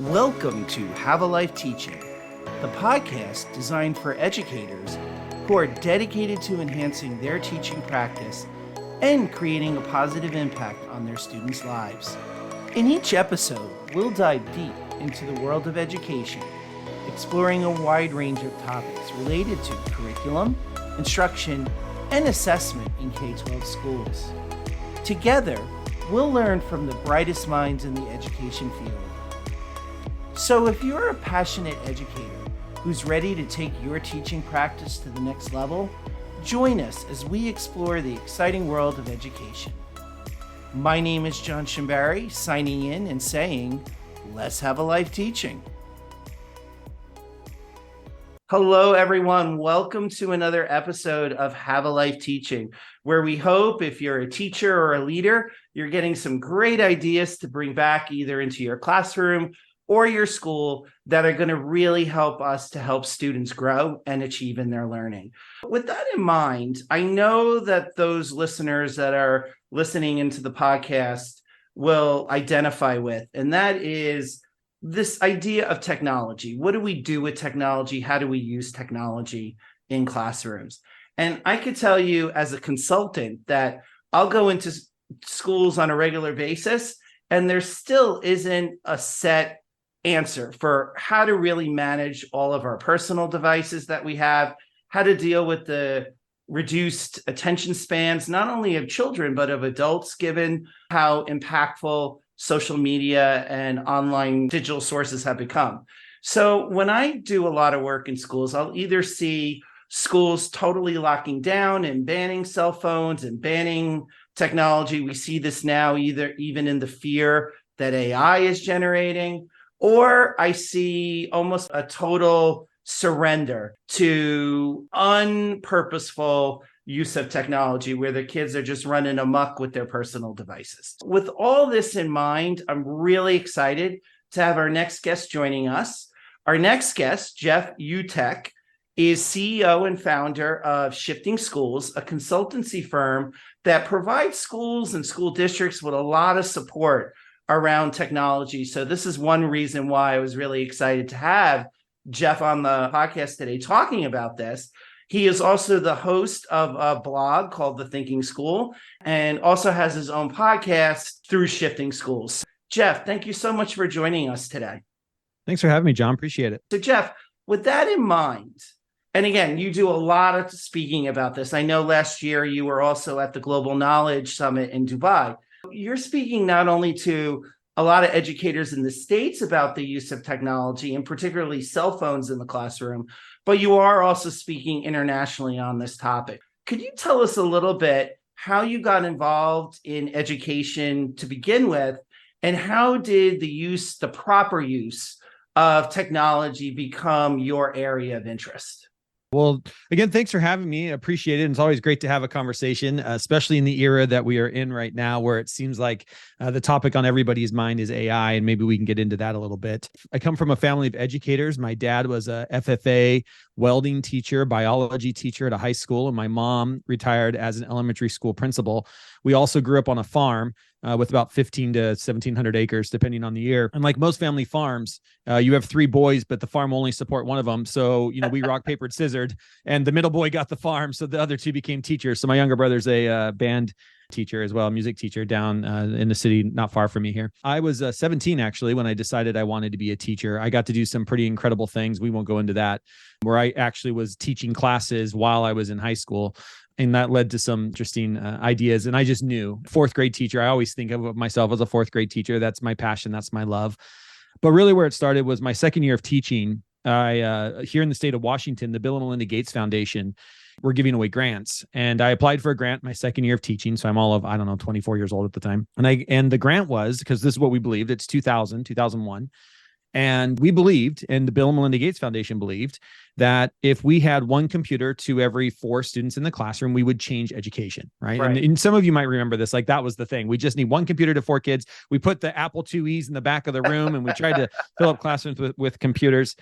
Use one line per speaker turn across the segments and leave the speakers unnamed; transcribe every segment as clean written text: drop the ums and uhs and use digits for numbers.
Welcome to Have a Life Teaching, the podcast designed for educators who are dedicated to enhancing their teaching practice and creating a positive impact on their students' lives. In each episode, we'll dive deep into the world of education, exploring a wide range of topics related to curriculum, instruction, and assessment in K-12 schools. Together, we'll learn from the brightest minds in the education field. So if you're a passionate educator who's ready to take your teaching practice to the next level, join us as we explore the exciting world of education. My name is John Shimbari, signing in and saying, let's have a life teaching. Hello, everyone. Welcome to another episode of Have a Life Teaching, where we hope if you're a teacher or a leader, you're getting some great ideas to bring back either into your classroom or your school that are going to really help us to help students grow and achieve in their learning. With that in mind, I know that those listeners that are listening into the podcast will identify with, and that is this idea of technology. What do we do with technology? How do we use technology in classrooms? And I could tell you as a consultant that I'll go into schools on a regular basis, and there still isn't a set answer for how to really manage all of our personal devices that we have, how to deal with the reduced attention spans, not only of children, but of adults, given how impactful social media and online digital sources have become. So when I do a lot of work in schools, I'll either see schools totally locking down and banning cell phones and banning technology. We see this now even in the fear that AI is generating, or I see almost a total surrender to unpurposeful use of technology where the kids are just running amok with their personal devices. With all this in mind, I'm really excited to have our next guest joining us. Our next guest, Jeff Utecht, is CEO and founder of Shifting Schools, a consultancy firm that provides schools and school districts with a lot of support around technology. So this is one reason why I was really excited to have Jeff on the podcast today talking about this. He is also the host of a blog called The Thinking School and also has his own podcast through Shifting Schools. Jeff, thank you so much for joining us today.
Thanks for having me, John. Appreciate it.
So Jeff, with that in mind, and again, you do a lot of speaking about this. I know last year you were also at the Global Knowledge Summit in Dubai. You're speaking not only to a lot of educators in the States about the use of technology and particularly cell phones in the classroom, but you are also speaking internationally on this topic. Could you tell us a little bit how you got involved in education to begin with, and how did the proper use of technology become your area of interest?
Well, again, thanks for having me. I appreciate it. And it's always great to have a conversation, especially in the era that we are in right now, where it seems like the topic on everybody's mind is AI, and maybe we can get into that a little bit. I come from a family of educators. My dad was a FFA welding teacher, biology teacher at a high school, and my mom retired as an elementary school principal. We also grew up on a farm with about 15 to 1,700 acres, depending on the year. And like most family farms, you have three boys, but the farm only support one of them. So, we rock, papered, scissored, and the middle boy got the farm. So the other two became teachers. So my younger brother's a band teacher as well, a music teacher down in the city, not far from me here. I was 17, actually, when I decided I wanted to be a teacher. I got to do some pretty incredible things. We won't go into that, where I actually was teaching classes while I was in high school. And that led to some interesting ideas. And I just knew, fourth grade teacher, I always think of myself as a fourth grade teacher. That's my passion. That's my love. But really where it started was my second year of teaching. Here in the state of Washington, the Bill and Melinda Gates Foundation, we're giving away grants. And I applied for a grant my second year of teaching. So I'm all of, 24 years old at the time. And the grant was, because this is what we believed, it's 2001. And we believed, and the Bill and Melinda Gates Foundation believed, that if we had one computer to every 4 students in the classroom, we would change education, right? And some of you might remember this, like that was the thing. We just need one computer to 4 kids. We put the Apple IIes in the back of the room, and we tried to fill up classrooms with computers.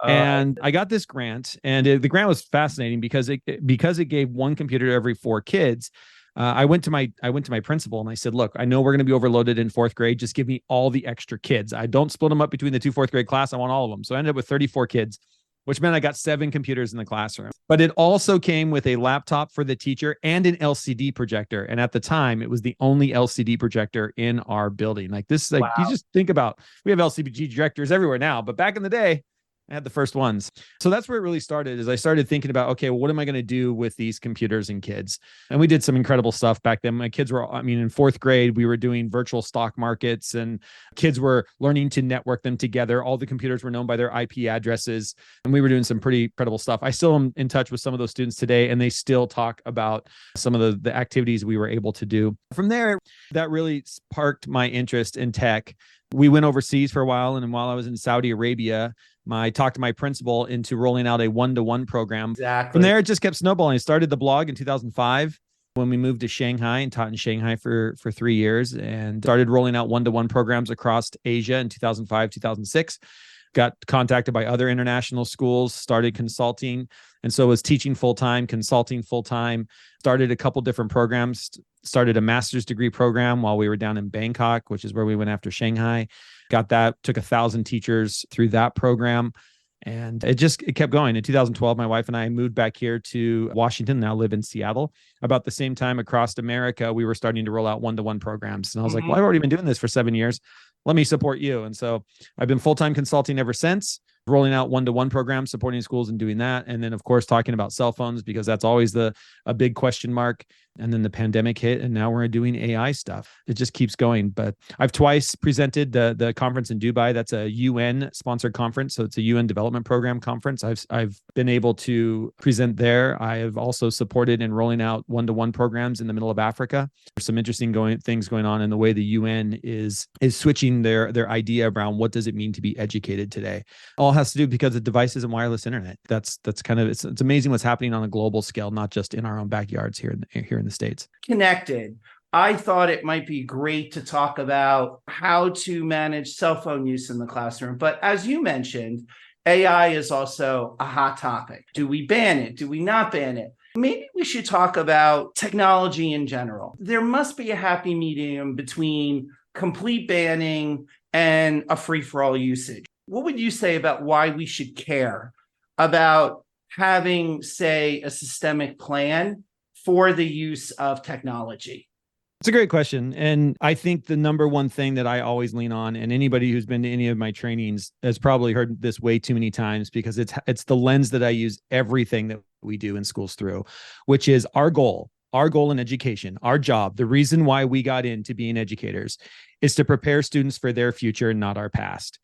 And I got this grant, and the grant was fascinating because it gave one computer to every 4 kids. I went to my principal and I said, look, I know we're going to be overloaded in fourth grade. Just give me all the extra kids. I don't split them up between the two fourth grade class. I want all of them. So I ended up with 34 kids, which meant I got 7 computers in the classroom. But it also came with a laptop for the teacher and an LCD projector. And at the time, it was the only LCD projector in our building. Like this, like you just think about, we have LCD projectors everywhere now, but back in the day, I had the first ones. So that's where it really started, is I started thinking about, okay, well, what am I going to do with these computers and kids? And we did some incredible stuff back then. My kids were, in fourth grade, we were doing virtual stock markets and kids were learning to network them together. All the computers were known by their IP addresses. And we were doing some pretty incredible stuff. I still am in touch with some of those students today, and they still talk about some of the activities we were able to do. From there, that really sparked my interest in tech. We went overseas for a while. And while I was in Saudi Arabia, I talked to my principal into rolling out a one-to-one program.
Exactly.
From there, it just kept snowballing. I started the blog in 2005 when we moved to Shanghai and taught in Shanghai for 3 years, and started rolling out one-to-one programs across Asia in 2005, 2006. Got contacted by other international schools, started consulting. And so was teaching full-time, consulting full-time, started a couple different programs, started a master's degree program while we were down in Bangkok, which is where we went after Shanghai. Got that, took 1,000 teachers through that program. And it kept going. In 2012, my wife and I moved back here to Washington, now live in Seattle. About the same time across America, we were starting to roll out one-to-one programs. And I was like, well, I've already been doing this for 7 years. Let me support you. And so I've been full-time consulting ever since, rolling out one-to-one programs, supporting schools and doing that. And then, of course, talking about cell phones, because that's always a big question mark. And then the pandemic hit, and now we're doing AI stuff. It just keeps going. But I've twice presented the conference in Dubai. That's a UN sponsored conference. So it's a UN development program conference. I've been able to present there. I have also supported in rolling out one-to-one programs in the middle of Africa. There's some interesting things going on in the way the UN is switching their idea around what does it mean to be educated today. All has to do because of devices and wireless internet. That's kind of, it's amazing what's happening on a global scale, not just in our own backyards here in the States.
Connected. I thought it might be great to talk about how to manage cell phone use in the classroom. But as you mentioned, AI is also a hot topic. Do we ban it? Do we not ban it? Maybe we should talk about technology in general. There must be a happy medium between complete banning and a free-for-all usage. What would you say about why we should care about having, say, a systemic plan for the use of technology?
It's a great question. And I think the number one thing that I always lean on, and anybody who's been to any of my trainings has probably heard this way too many times, because it's the lens that I use everything that we do in schools through, which is our goal in education, our job, the reason why we got into being educators is to prepare students for their future, not our past.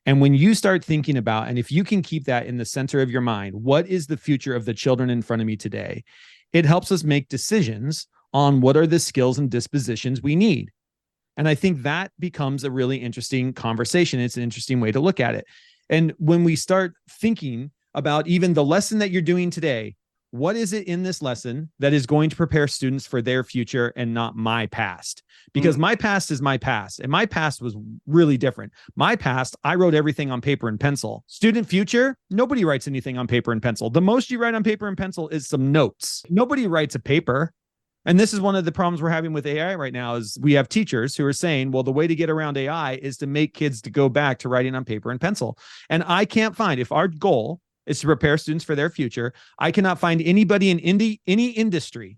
And when you start thinking about, and if you can keep that in the center of your mind, what is the future of the children in front of me today? It helps us make decisions on what are the skills and dispositions we need. And I think that becomes a really interesting conversation. It's an interesting way to look at it. And when we start thinking about even the lesson that you're doing today, what is it in this lesson that is going to prepare students for their future and not my past? Because my past is my past, and my past was really different. My past, I wrote everything on paper and pencil. Student future, nobody writes anything on paper and pencil. The most you write on paper and pencil is some notes. Nobody writes a paper. And this is one of the problems we're having with AI right now, is we have teachers who are saying, well, the way to get around AI is to make kids to go back to writing on paper and pencil. And I can't find, if our goal is to prepare students for their future, I cannot find anybody in any industry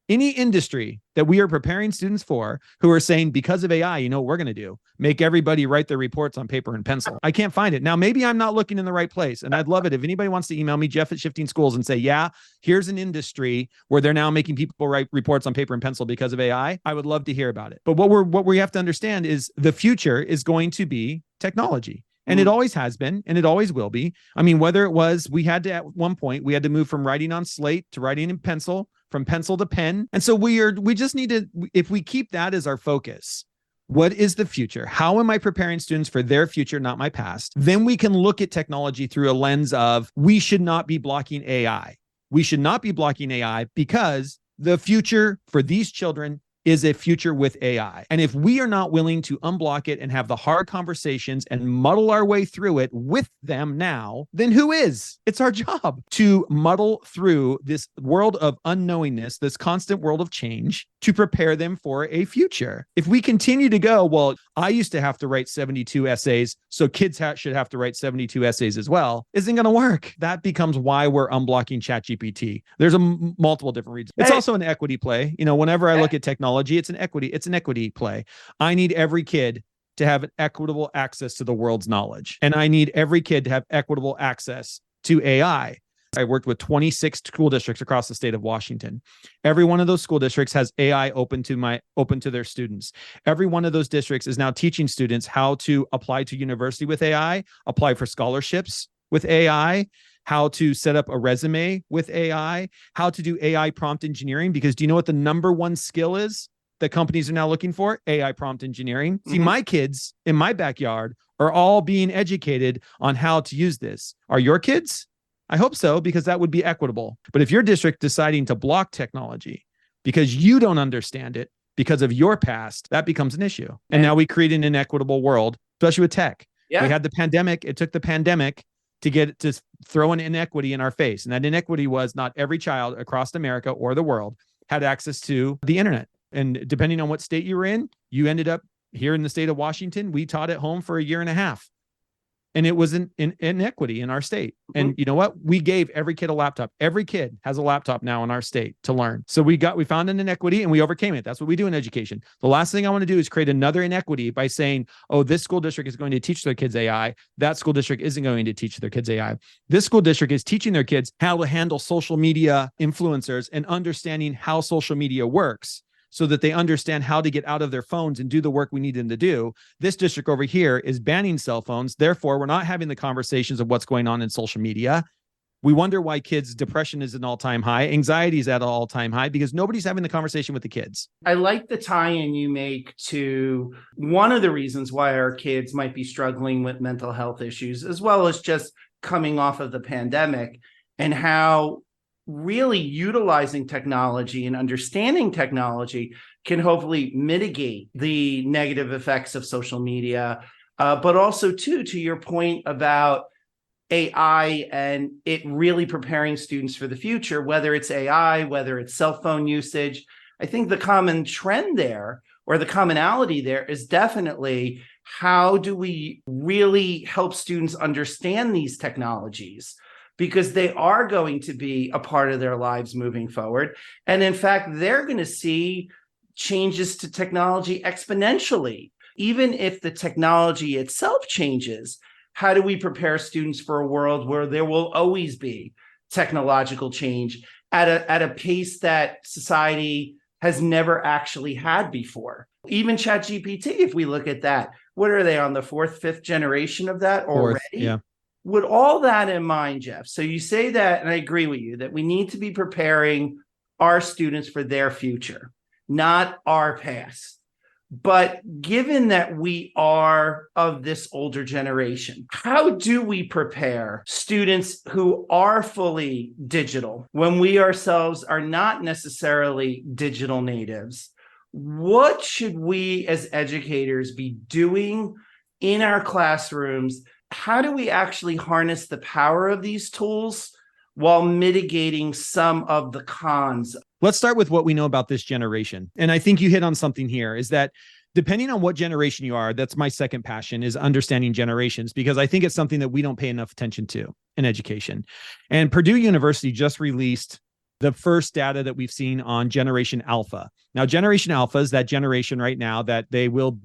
that we are preparing students for who are saying, because of AI, you know what we're going to do? Make everybody write their reports on paper and pencil. I can't find it. Now, maybe I'm not looking in the right place. And I'd love it if anybody wants to email me, Jeff at Shifting Schools, and say, yeah, here's an industry where they're now making people write reports on paper and pencil because of AI. I would love to hear about it. But what we have to understand is the future is going to be technology. And it always has been, and it always will be. I mean, whether it was, at one point, we had to move from writing on slate to writing in pencil, from pencil to pen. And so we just need to, if we keep that as our focus, what is the future? How am I preparing students for their future, not my past? Then we can look at technology through a lens of, we should not be blocking AI. We should not be blocking AI because the future for these children is a future with AI. And if we are not willing to unblock it and have the hard conversations and muddle our way through it with them now, then who is? It's our job to muddle through this world of unknowingness, this constant world of change, to prepare them for a future. If we continue to go, well, I used to have to write 72 essays, so kids should have to write 72 essays as well, isn't going to work. That becomes why we're unblocking ChatGPT. There's multiple different reasons. It's also an equity play. Whenever I look at technology, it's an equity play. I need every kid to have an equitable access to the world's knowledge. And I need every kid to have equitable access to AI. I worked with 26 school districts across the state of Washington. Every one of those school districts has AI open to their students. Every one of those districts is now teaching students how to apply to university with AI, apply for scholarships with AI, how to set up a resume with AI, how to do AI prompt engineering. Because do you know what the number one skill is that companies are now looking for? AI prompt engineering. See, my kids in my backyard are all being educated on how to use this. Are your kids? I hope so, because that would be equitable. But if your district deciding to block technology because you don't understand it because of your past, that becomes an issue. And now we create an inequitable world, especially with tech. Yeah. We had the pandemic. It took the pandemic to throw an inequity in our face. And that inequity was not every child across America or the world had access to the internet. And depending on what state you were in, you ended up here in the state of Washington. We taught at home for a year and a half. And it was an inequity in our state. And you know what? We gave every kid a laptop. Every kid has a laptop now in our state to learn. So we found an inequity and we overcame it. That's what we do in education. The last thing I want to do is create another inequity by saying, oh, this school district is going to teach their kids AI. That school district isn't going to teach their kids AI. This school district is teaching their kids how to handle social media influencers and understanding how social media works, so that they understand how to get out of their phones and do the work we need them to do. This district over here is banning cell phones. Therefore, we're not having the conversations of what's going on in social media. We wonder why kids' depression is at an all-time high. Anxiety is at an all-time high because nobody's having the conversation with the kids.
I like the tie-in you make to one of the reasons why our kids might be struggling with mental health issues, as well as just coming off of the pandemic, and how really utilizing technology and understanding technology can hopefully mitigate the negative effects of social media. But also, too, to your point about AI and it really preparing students for the future, whether it's AI, whether it's cell phone usage, I think the common trend there, or the commonality there, is definitely how do we really help students understand these technologies? Because they are going to be a part of their lives moving forward. And in fact, they're going to see changes to technology exponentially. Even if the technology itself changes, how do we prepare students for a world where there will always be technological change at a pace that society has never actually had before? Even ChatGPT, if we look at that, what are they on the fourth, fifth generation of that already?
Yeah.
With all that in mind, Jeff, so you say that, and I agree with you, that we need to be preparing our students for their future, not our past. But given that we are of this older generation, how do we prepare students who are fully digital when we ourselves are not necessarily digital natives? What should we as educators be doing in our classrooms? How do we actually harness the power of these tools while mitigating some of the cons?
Let's start with what we know about this generation. And I think you hit on something here, is that depending on what generation you are, that's my second passion, is understanding generations, because I think it's something that we don't pay enough attention to in education. And Purdue University just released the first data that we've seen on Generation Alpha. Now, Generation Alpha is that generation right now that they will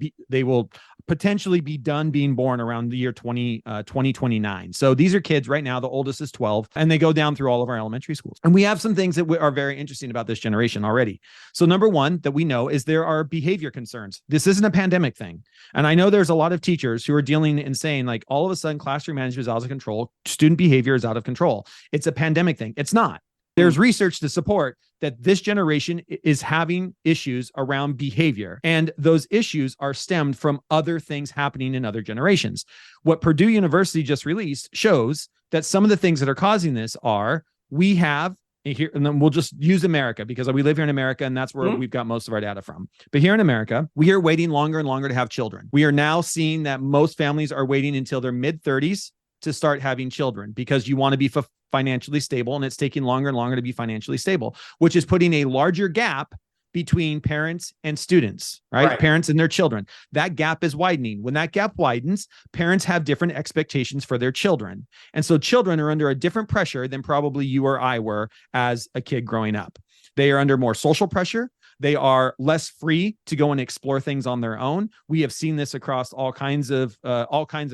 potentially be done being born around the year 2029. So these are kids right now, the oldest is 12, and they go down through all of our elementary schools. And we have some things that are very interesting about this generation already. So number one that we know is there are behavior concerns. This isn't a pandemic thing. And I know there's a lot of teachers who are dealing and saying, like, all of a sudden classroom management is out of control, student behavior is out of control. It's a pandemic thing. It's not. There's research to support that this generation is having issues around behavior, and those issues are stemmed from other things happening in other generations. What Purdue University just released shows that some of the things that are causing this are, we have here, and then we'll just use America because we live here in America and that's where we've got most of our data from. But here in America, we are waiting longer and longer to have children. We are now seeing that most families are waiting until their mid-30s to start having children because you want to be financially stable, and it's taking longer and longer to be financially stable, which is putting a larger gap between parents and students, right? Parents and their children. That gap is widening. When that gap widens, parents have different expectations for their children. And so children are under a different pressure than probably you or I were as a kid growing up. They are under more social pressure. They are less free to go and explore things on their own. We have seen this across all kinds of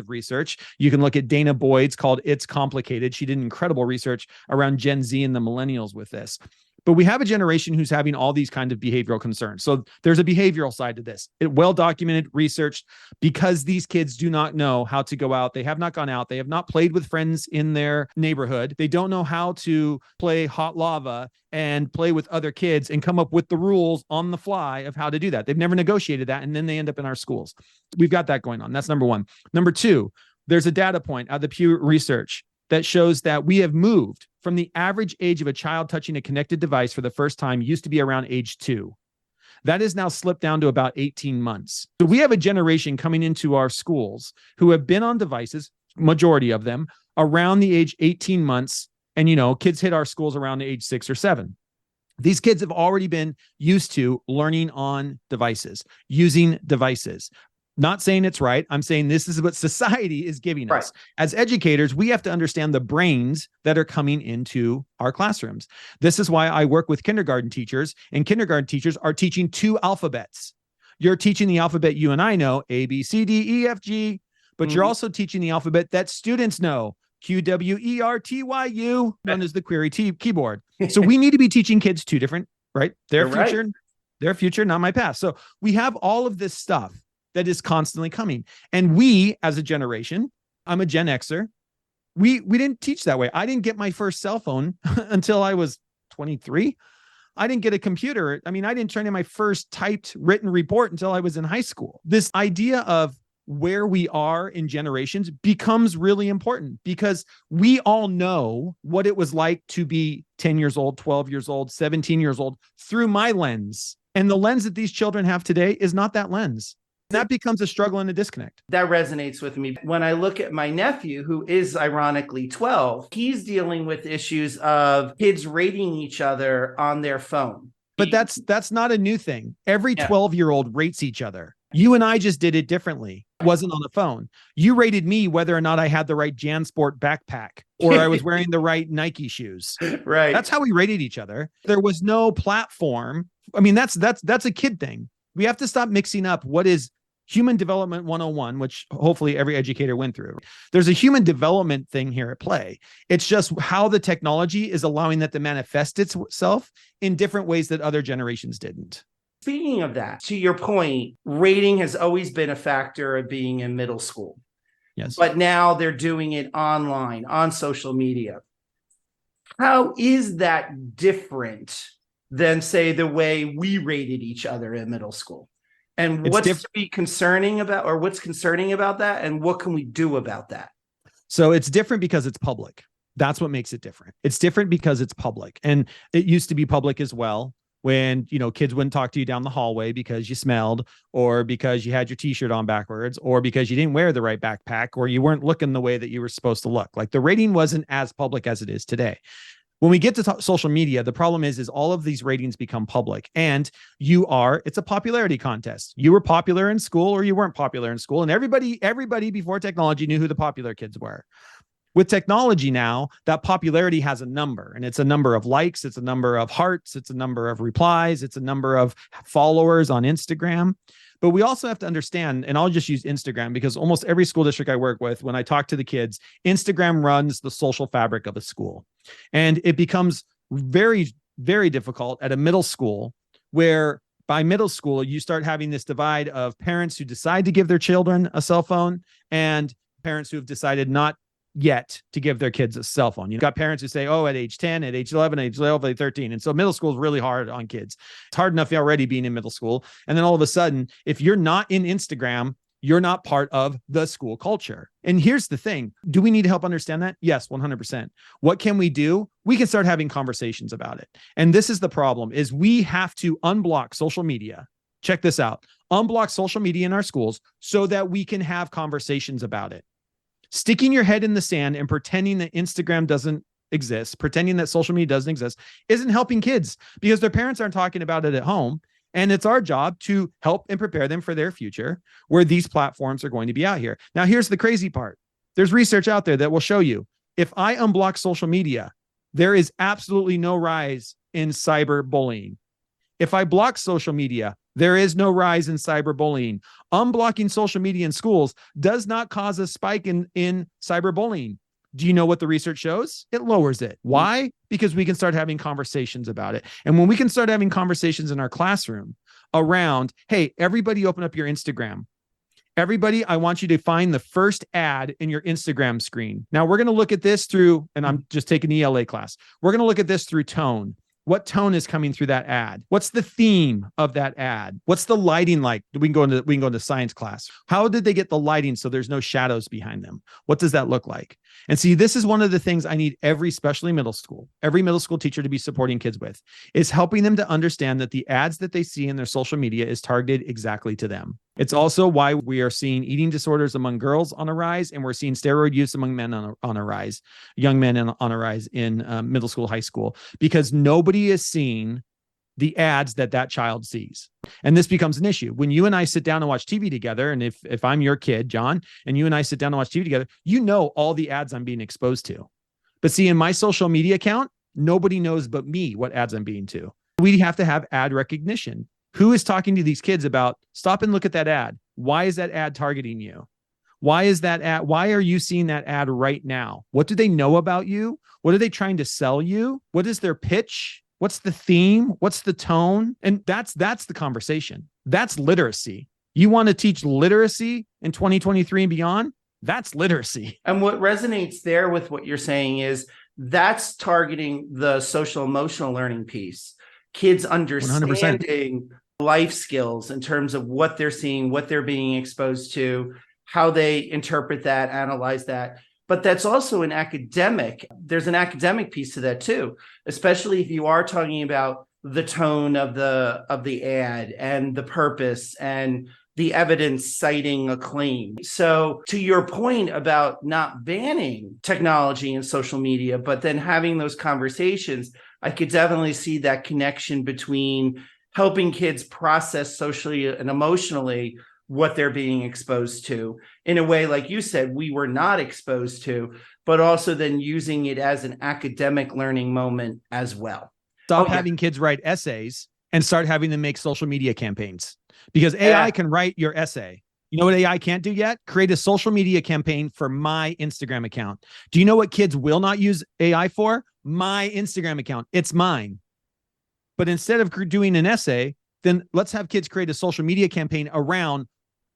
research. You can look at Dana Boyd's called It's Complicated. She did incredible research around Gen Z and the millennials with this. But we have a generation who's having all these kind of behavioral concerns. So there's a behavioral side to this. It well-documented, researched, because these kids do not know how to go out. They have not gone out. They have not played with friends in their neighborhood. They don't know how to play hot lava and play with other kids and come up with the rules on the fly of how to do that. They've never negotiated that. And then they end up in our schools. We've got that going on. That's number one. Number two, there's a data point out of the Pew Research that shows that we have moved from the average age of a child touching a connected device for the first time used to be around age 2. That has now slipped down to about 18 months. So we have a generation coming into our schools who have been on devices, majority of them, around the age 18 months. And, kids hit our schools around the age 6 or 7. These kids have already been used to learning on devices, using devices. Not saying it's right. I'm saying this is what society is giving us. As educators, we have to understand the brains that are coming into our classrooms. This is why I work with kindergarten teachers, and kindergarten teachers are teaching 2 alphabets. You're teaching the alphabet you and I know, A, B, C, D, E, F, G, but you're also teaching the alphabet that students know, Q, W, E, R, T, Y, U, known as the query keyboard. So we need to be teaching kids 2 different, right? Their future, not my past. So we have all of this stuff that is constantly coming. And we, as a generation, I'm a Gen Xer, we didn't teach that way. I didn't get my first cell phone until I was 23. I didn't get a computer. I didn't turn in my first typed written report until I was in high school. This idea of where we are in generations becomes really important because we all know what it was like to be 10 years old, 12 years old, 17 years old through my lens. And the lens that these children have today is not that lens. That becomes a struggle and a disconnect.
That resonates with me. When I look at my nephew, who is ironically 12, he's dealing with issues of kids rating each other on their phone.
But that's not a new thing. Every 12-year-old rates each other. You and I just did it differently. It wasn't on the phone. You rated me whether or not I had the right JanSport backpack or I was wearing the right Nike shoes.
Right.
That's how we rated each other. There was no platform. That's a kid thing. We have to stop mixing up what is Human Development 101, which hopefully every educator went through. There's a human development thing here at play. It's just how the technology is allowing that to manifest itself in different ways that other generations didn't.
Speaking of that, to your point, rating has always been a factor of being in middle school.
Yes.
But now they're doing it online, on social media. How is that different than, say, the way we rated each other in middle school? And what's to be concerning about, or what's concerning about that? And what can we do about that?
So it's different because it's public. That's what makes it different. It's different because it's public. And it used to be public as well when, kids wouldn't talk to you down the hallway because you smelled, or because you had your t-shirt on backwards, or because you didn't wear the right backpack, or you weren't looking the way that you were supposed to look. Like the rating wasn't as public as it is today. When we get to social media, the problem is all of these ratings become public, and it's a popularity contest. You were popular in school or you weren't popular in school. And everybody before technology knew who the popular kids were. With technology now, that popularity has a number, and it's a number of likes. It's a number of hearts. It's a number of replies. It's a number of followers on Instagram. But we also have to understand, and I'll just use Instagram because almost every school district I work with, when I talk to the kids, Instagram runs the social fabric of a school. And it becomes very, very difficult at a middle school, where by middle school, you start having this divide of parents who decide to give their children a cell phone and parents who have decided not yet to give their kids a cell phone. You've got parents who say, at age 10, at age 11, age 12, age 13. And so middle school is really hard on kids. It's hard enough already being in middle school. And then all of a sudden, if you're not in Instagram, You're not part of the school culture. And here's the thing. Do we need help understand that? Yes, 100%. What can we do? We can start having conversations about it. And this is the problem, is we have to unblock social media. Check this out. Unblock social media in our schools so that we can have conversations about it. Sticking your head in the sand and pretending that Instagram doesn't exist, pretending that social media doesn't exist, isn't helping kids because their parents aren't talking about it at home. And it's our job to help and prepare them for their future where these platforms are going to be out here. Now, here's the crazy part. There's research out there that will show you if I unblock social media, there is absolutely no rise in cyberbullying. If I block social media, there is no rise in cyberbullying. Unblocking social media in schools does not cause a spike in cyberbullying. Do you know what the research shows? It lowers it. Why? Because we can start having conversations about it. And when we can start having conversations in our classroom around, hey, everybody open up your Instagram. Everybody, I want you to find the first ad in your Instagram screen. Now we're going to look at this through, and I'm just taking the ELA class. We're going to look at this through tone. What tone is coming through that ad? What's the theme of that ad? What's the lighting like? We can go into science class. How did they get the lighting so there's no shadows behind them? What does that look like? And see, this is one of the things I need every middle school teacher to be supporting kids with, is helping them to understand that the ads that they see in their social media is targeted exactly to them. It's also why we are seeing eating disorders among girls on a rise, and we're seeing steroid use among men on a rise, young men on a rise in middle school, high school, because nobody is seeing the ads that child sees. And this becomes an issue. When you and I sit down and watch TV together, and if I'm your kid, John, and you and I sit down and watch TV together, you know all the ads I'm being exposed to. But see, in my social media account, nobody knows but me what ads I'm being to. We have to have ad recognition. Who is talking to these kids about, stop and look at that ad? Why is that ad targeting you? Why is that ad? Why are you seeing that ad right now? What do they know about you? What are they trying to sell you? What is their pitch? What's the theme? What's the tone? And that's the conversation. That's literacy. You want to teach literacy in 2023 and beyond? That's literacy.
And what resonates there with what you're saying is that's targeting the social emotional learning piece. Kids understanding
100%.
Life skills in terms of what they're seeing, what they're being exposed to, how they interpret that, analyze that. But that's also there's an academic piece to that too, especially if you are talking about the tone of the ad and the purpose and the evidence citing a claim. So to your point about not banning technology and social media, but then having those conversations, I could definitely see that connection between helping kids process socially and emotionally what they're being exposed to in a way, like you said, we were not exposed to, but also then using it as an academic learning moment as well.
Stop having kids write essays and start having them make social media campaigns, because AI can write your essay. You know what AI can't do yet? Create a social media campaign for my Instagram account. Do you know what kids will not use AI for? My Instagram account. It's mine. But instead of doing an essay, then let's have kids create a social media campaign around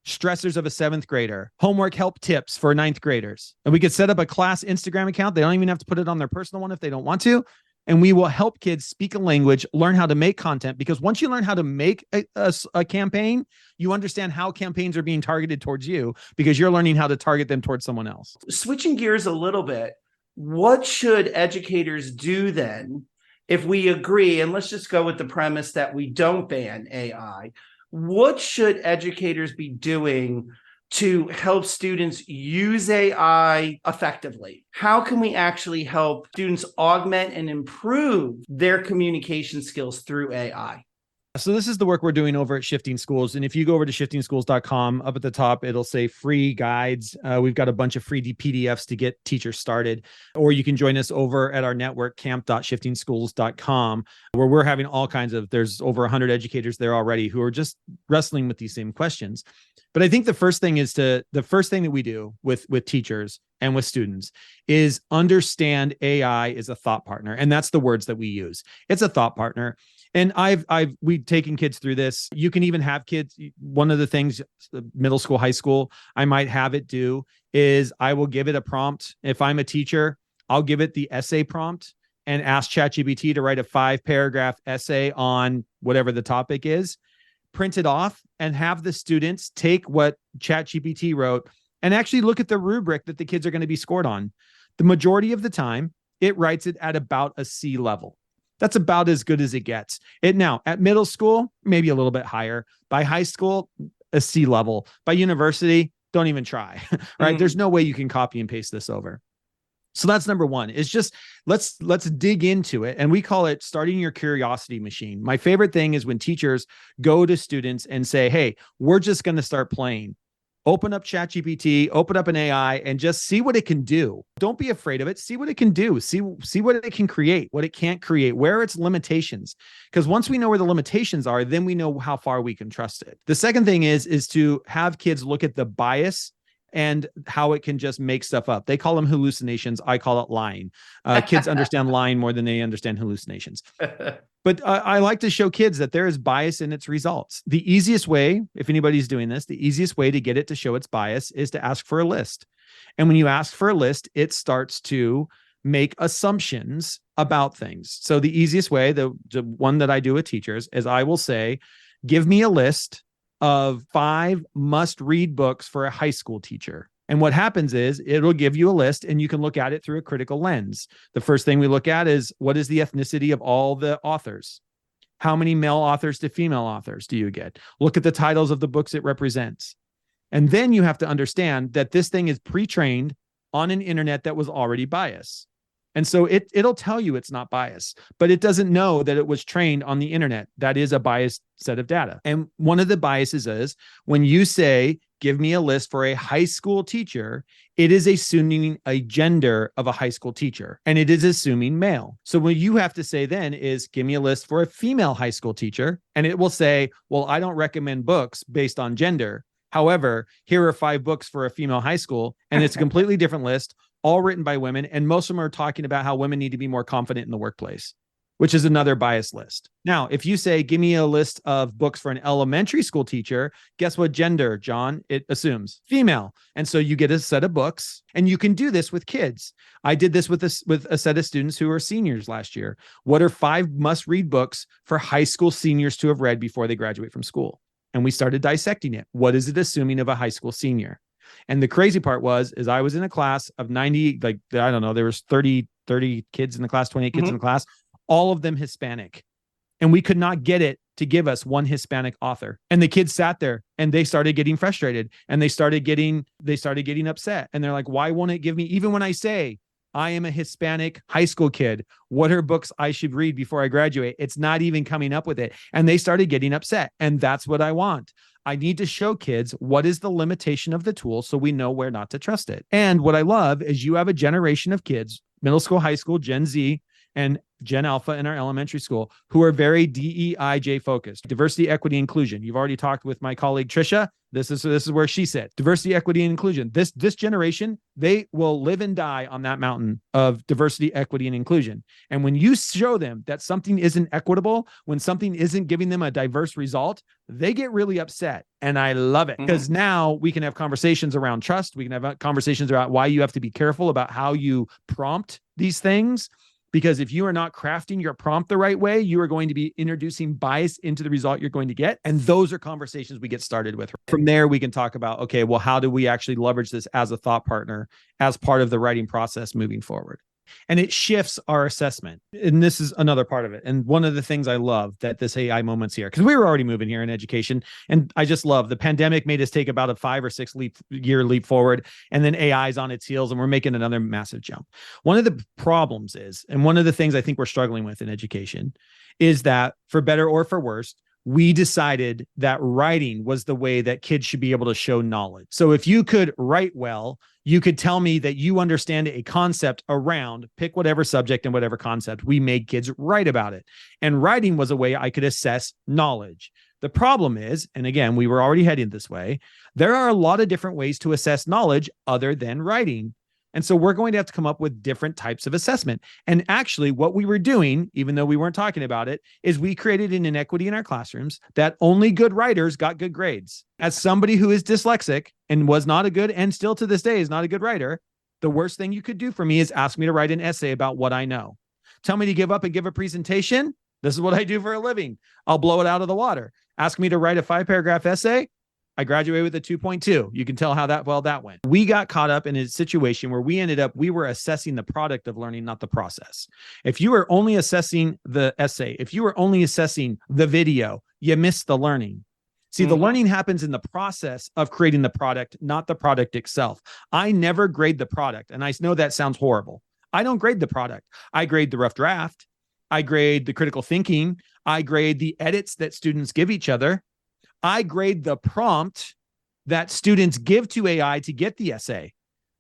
stressors of a 7th grader, homework help tips for 9th graders. And we could set up a class Instagram account. They don't even have to put it on their personal one if they don't want to. And we will help kids speak a language, learn how to make content, because once you learn how to make a campaign, you understand how campaigns are being targeted towards you, because you're learning how to target them towards someone else.
Switching gears a little bit, what should educators do then if we agree, and let's just go with the premise that we don't ban AI, what should educators be doing to help students use AI effectively? How can we actually help students augment and improve their communication skills through AI?
So this is the work we're doing over at Shifting Schools. And if you go over to shiftingschools.com, up at the top, it'll say free guides. We've got a bunch of free PDFs to get teachers started. Or you can join us over at our network, camp.shiftingschools.com, where we're having all kinds of, there's over 100 educators there already who are just wrestling with these same questions. But I think the first thing that we do with teachers and with students is understand AI is a thought partner. And that's the words that we use. It's a thought partner. And we've taken kids through this. You can even have kids. One of the things, middle school, high school, I might have it do is I will give it a prompt. If I'm a teacher, I'll give it the essay prompt and ask ChatGPT to write a 5-paragraph essay on whatever the topic is. print it off and have the students take what ChatGPT wrote and actually look at the rubric that the kids are going to be scored on. The majority of the time, it writes it at about a C level. That's about as good as it gets. Now, at middle school, maybe a little bit higher. By high school, a C level. By university, don't even try, right? There's no way you can copy and paste this over. So that's number one. It's just, let's dig into it. And we call it starting your curiosity machine. My favorite thing is when teachers go to students and say, hey, we're just going to start playing. Open up ChatGPT, open up an AI, and just see what it can do. Don't be afraid of it. See what it can do. See what it can create, what it can't create, where are its limitations. Because once we know where the limitations are, then we know how far we can trust it. The second thing is to have kids look at the bias and how it can just make stuff up. They call them hallucinations. I call it lying. Kids understand lying more than they understand hallucinations. But I like to show kids that there is bias in its results. The easiest way, if anybody's doing this, the easiest way to get it to show its bias is to ask for a list. And when you ask for a list, it starts to make assumptions about things. So the easiest way, the one that I do with teachers, is I will say, give me a list of 5 must-read books for a high school teacher. And what happens is it'll give you a list and you can look at it through a critical lens. The first thing we look at is, what is the ethnicity of all the authors? How many male authors to female authors do you get? Look at the titles of the books it represents. And then you have to understand that this thing is pre-trained on an internet that was already biased. And so it'll tell you it's not biased, but it doesn't know that it was trained on the internet. That is a biased set of data. And one of the biases is when you say, give me a list for a high school teacher, it is assuming a gender of a high school teacher, and it is assuming male. So what you have to say then is, give me a list for a female high school teacher, and it will say, well, I don't recommend books based on gender. However, here are 5 books for a female high school, and it's a completely different list, all written by women, and most of them are talking about how women need to be more confident in the workplace, which is another biased list. Now, if you say, give me a list of books for an elementary school teacher, guess what gender, John? It assumes female. And so you get a set of books, and you can do this with kids. I did this with a set of students who were seniors last year. What are 5 must-read books for high school seniors to have read before they graduate from school? And we started dissecting it. What is it assuming of a high school senior? And the crazy part is I was in a class of 90, like, I don't know, there was 30 kids in the class, 28 kids in the class, all of them Hispanic. And we could not get it to give us one Hispanic author. And the kids sat there and they started getting frustrated and they started getting upset. And they're like, why won't it give me, even when I say I am a Hispanic high school kid, what are books I should read before I graduate? It's not even coming up with it. And they started getting upset. And that's what I want. I need to show kids what is the limitation of the tool so we know where not to trust it. And what I love is you have a generation of kids, middle school, high school, Gen Z, and Gen Alpha in our elementary school, who are very DEIJ focused. Diversity, equity, inclusion. You've already talked with my colleague, Trisha. This is where she sits. Diversity, equity, and inclusion. This generation, they will live and die on that mountain of diversity, equity, and inclusion. And when you show them that something isn't equitable, when something isn't giving them a diverse result, they get really upset. And I love it because now we can have conversations around trust. We can have conversations about why you have to be careful about how you prompt these things. Because if you are not crafting your prompt the right way, you are going to be introducing bias into the result you're going to get. And those are conversations we get started with. From there, we can talk about, okay, well, how do we actually leverage this as a thought partner, as part of the writing process moving forward? And it shifts our assessment. And this is another part of it. And one of the things I love that this AI moment's here, because we were already moving here in education. And I just love the pandemic made us take about a 5 or 6 year leap forward. And then AI is on its heels and we're making another massive jump. One of the problems is, and one of the things I think we're struggling with in education is that, for better or for worse, we decided that writing was the way that kids should be able to show knowledge. So if you could write well, you could tell me that you understand a concept around, pick whatever subject and whatever concept. We made kids write about it. And writing was a way I could assess knowledge. The problem is, and again, we were already heading this way, there are a lot of different ways to assess knowledge other than writing. And so we're going to have to come up with different types of assessment. And actually what we were doing, even though we weren't talking about it, is we created an inequity in our classrooms that only good writers got good grades. As somebody who is dyslexic and was not a good, and still to this day is not a good writer, the worst thing you could do for me is ask me to write an essay about what I know. Tell me to give up and give a presentation. This is what I do for a living. I'll blow it out of the water. Ask me to write a 5-paragraph essay. I graduated with a 2.2. You can tell how that went. We got caught up in a situation where we were assessing the product of learning, not the process. If you were only assessing the essay, if you were only assessing the video, you missed the learning. See, the learning happens in the process of creating the product, not the product itself. I never grade the product. And I know that sounds horrible. I don't grade the product. I grade the rough draft. I grade the critical thinking. I grade the edits that students give each other. I grade the prompt that students give to AI to get the essay.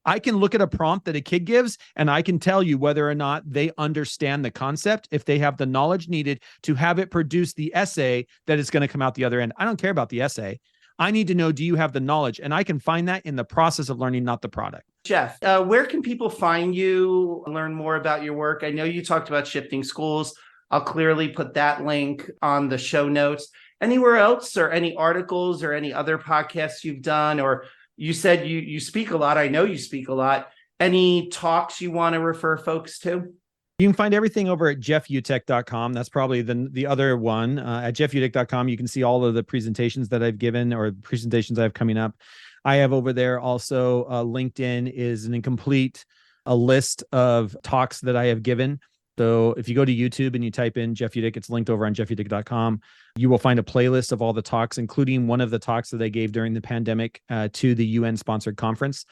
I can look at a prompt that a kid gives, and I can tell you whether or not they understand the concept, if they have the knowledge needed to have it produce the essay that is going to come out the other end. I don't care about the essay. I need to know, do you have the knowledge? And I can find that in the process of learning, not the product.
Jeff, where can people find you, learn more about your work? I know you talked about Shifting Schools. I'll clearly put that link on the show notes. Anywhere else, or any articles or any other podcasts you've done, or you said you speak a lot. I know you speak a lot. Any talks you want to refer folks to?
You can find everything over at jeffutecht.com. That's probably the other one. At jeffutecht.com, you can see all of the presentations that I've given or presentations I have coming up. I have over there also LinkedIn is an incomplete a list of talks that I have given. So if you go to YouTube and you type in Jeff Utecht, it's linked over on jeffutecht.com. You will find a playlist of all the talks, including one of the talks that I gave during the pandemic to the UN-sponsored conference,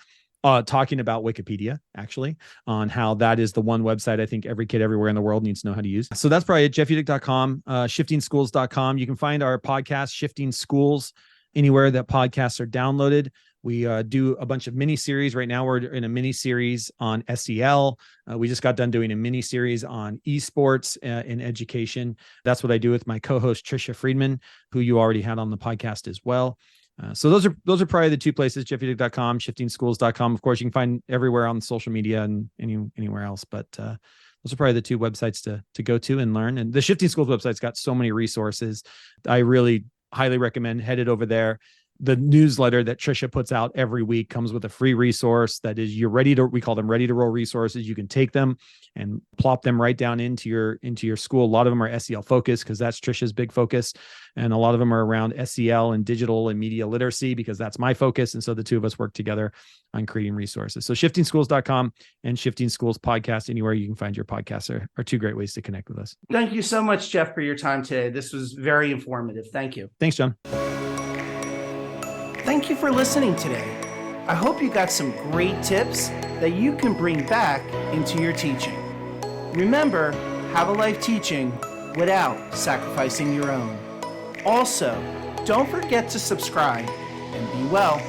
talking about Wikipedia, actually, on how that is the one website I think every kid everywhere in the world needs to know how to use. So that's probably at jeffutecht.com, shiftingschools.com. You can find our podcast, Shifting Schools, anywhere that podcasts are downloaded. We do a bunch of mini series. Right now, we're in a mini series on SEL. We just got done doing a mini series on esports in education. That's what I do with my co-host Trisha Friedman, who you already had on the podcast as well. So those are probably the two places: jeffutecht.com, shiftingschools.com. Of course, you can find everywhere on social media and anywhere else. But those are probably the two websites to go to and learn. And the Shifting Schools website's got so many resources. I really highly recommend headed over there. The newsletter that Trisha puts out every week comes with a free resource that is we call them ready to roll resources. You can take them and plop them right down into your school. A lot of them are SEL focused because that's Trisha's big focus. And a lot of them are around SEL and digital and media literacy because that's my focus. And so the two of us work together on creating resources. So shiftingschools.com and Shifting Schools podcast, anywhere you can find your podcasts are two great ways to connect with us.
Thank you so much, Jeff, for your time today. This was very informative. Thank you.
Thanks, John.
Thank you for listening today. I hope you got some great tips that you can bring back into your teaching. Remember, have a life teaching without sacrificing your own. Also, don't forget to subscribe and be well.